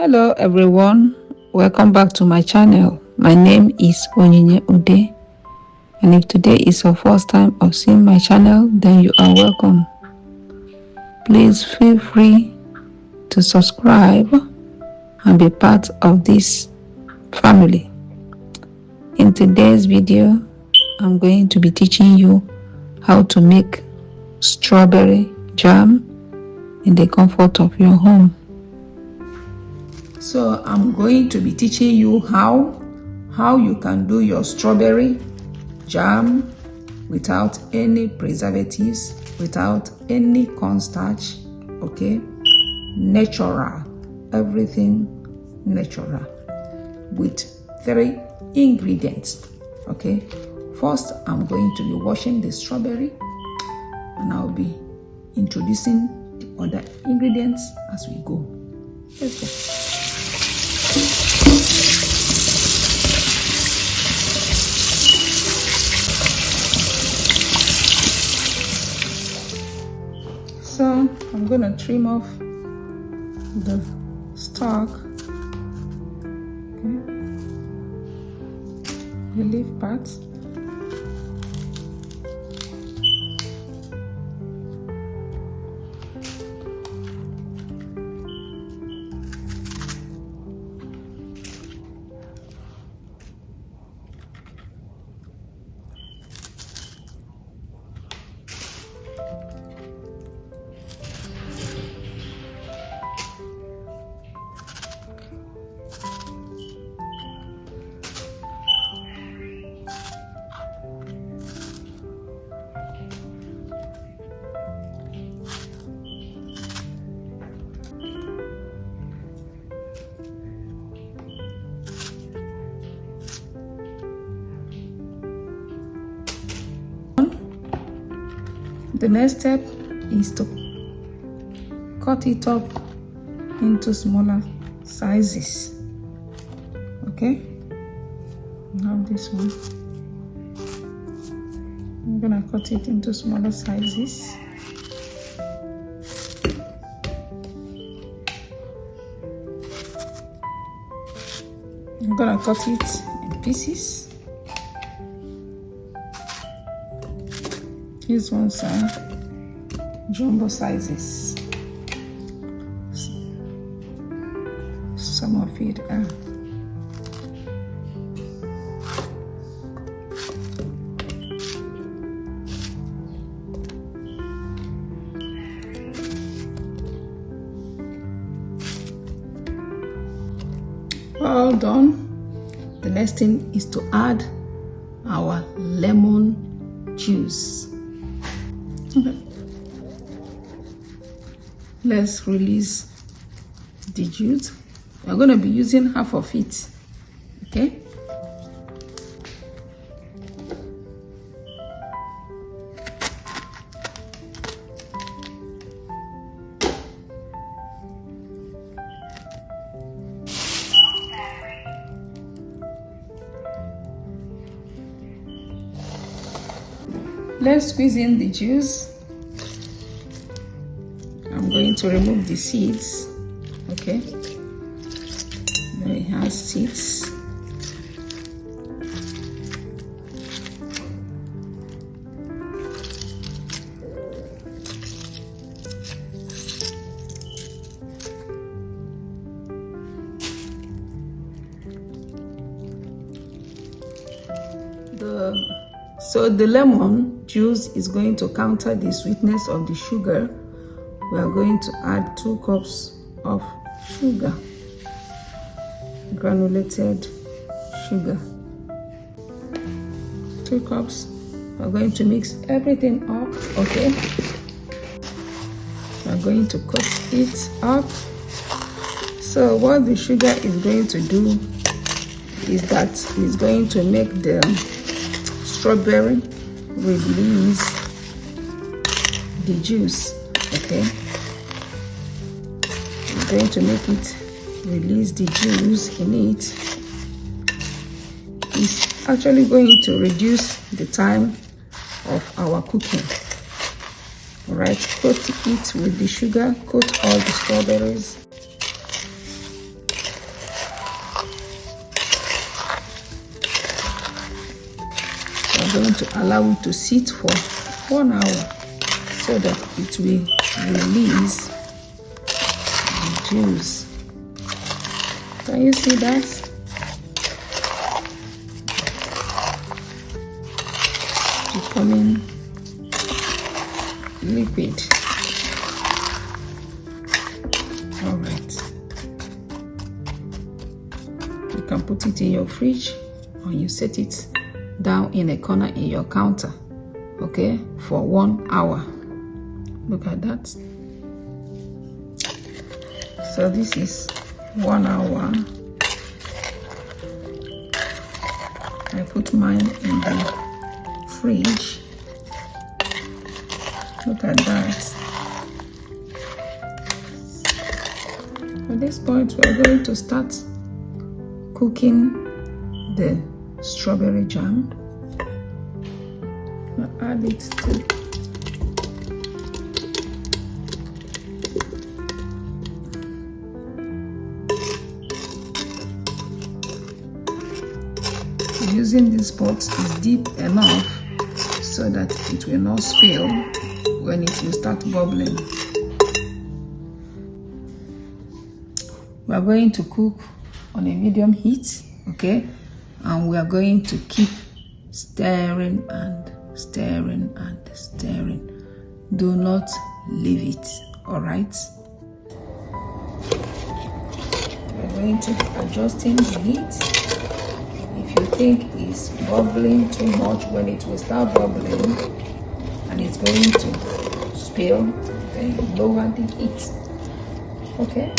Hello everyone, welcome back to my channel. My name is Onyinye Ude, and if today is your first time of seeing my channel, then you are welcome. Please feel free to subscribe and be part of this family. In today's video, I'm going to be teaching you how to make strawberry jam in the comfort of your home. So I'm going to be teaching you how you can do your strawberry jam without any preservatives, without any cornstarch, okay? Natural, everything natural, with 3 ingredients, okay? First, I'm going to be washing the strawberry, and I'll be introducing the other ingredients as we go. Let's go. So I'm gonna trim off the stalk, okay, the leaf parts. The next step is to cut it up into smaller sizes. Okay, now this one, I'm gonna cut it into smaller sizes. I'm gonna cut it in pieces. These ones are jumbo sizes. Some of it are. All done. The next thing is to add our lemon juice. Okay. Let's release the juice. We're going to be using half of it. Okay. Let's squeeze in the juice. I'm going to remove the seeds. Okay, there it has seeds. So the lemon juice is going to counter the sweetness of the sugar. We are going to add 2 cups of sugar, granulated sugar. 2 cups. We're going to mix everything up, okay? We're going to cut it up. So what the sugar is going to do is that it's going to make the strawberry release the juice, okay? It's going to make it release the juice in it. It's actually going to reduce the time of our cooking. All right, coat it with the sugar, coat all the strawberries. going to allow it to sit for 1 hour so that it will release the juice. Can you see that? Becoming liquid. All right. You can put it in your fridge, or you set it down in a corner in your counter, okay, for 1 hour. Look at that. So this is 1 hour. I put mine in the fridge. Look at that. At this point, we are going to start cooking the strawberry jam. I'll add it to using this pot is deep enough so that it will not spill when it will start bubbling. We are going to cook on a medium heat, okay, and we are going to keep stirring and stirring and stirring. Do not leave it, all right? We are going to be adjusting the heat. If you think it's bubbling too much, when it will start bubbling and it's going to spill, then lower the heat, okay?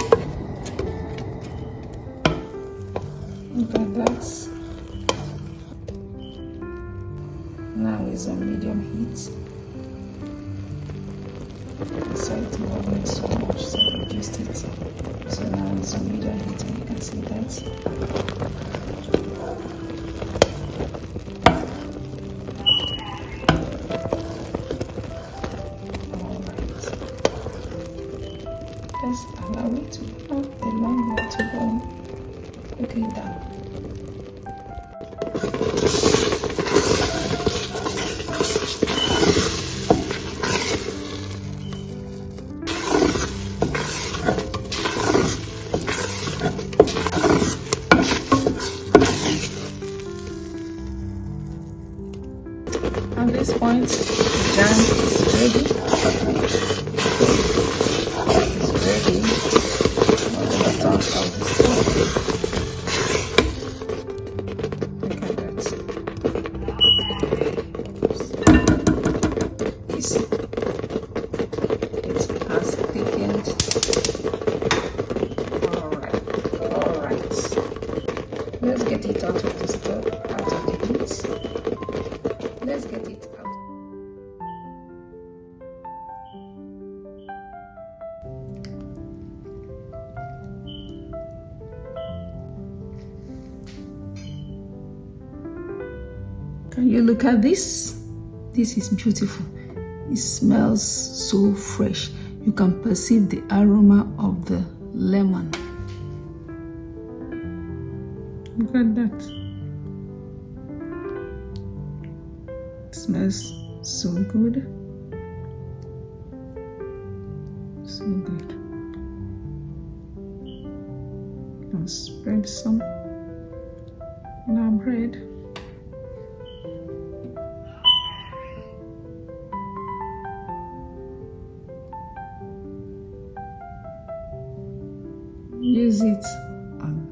Look at that. Now it's on medium heat. So it's bubbling so much, so I reduced it. So now it's on medium heat, and you can see that. Just allow it to have a long way to go. Cook it down. At this point, the jam is ready. Let's get it out of the stove, out of the heat. Let's get it out. Can you look at this? This is beautiful. It smells so fresh. You can perceive the aroma of the lemon. Look at that. It smells so good. So good. I'll spread some on our bread. Use it on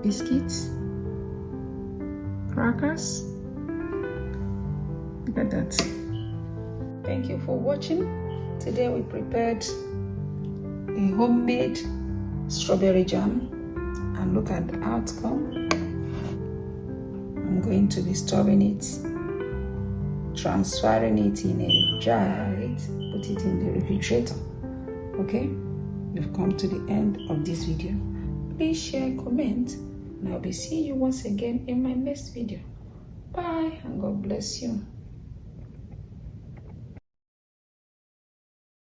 biscuits, crackers. Look at that. Thank you for watching. Today we prepared a homemade strawberry jam, and look at the outcome. I'm going to be storing it, transferring it in a jar, put it in the refrigerator. Okay, we've come to the end of this video. Please share, comment, and I'll be seeing you once again in my next video. Bye, and God bless you.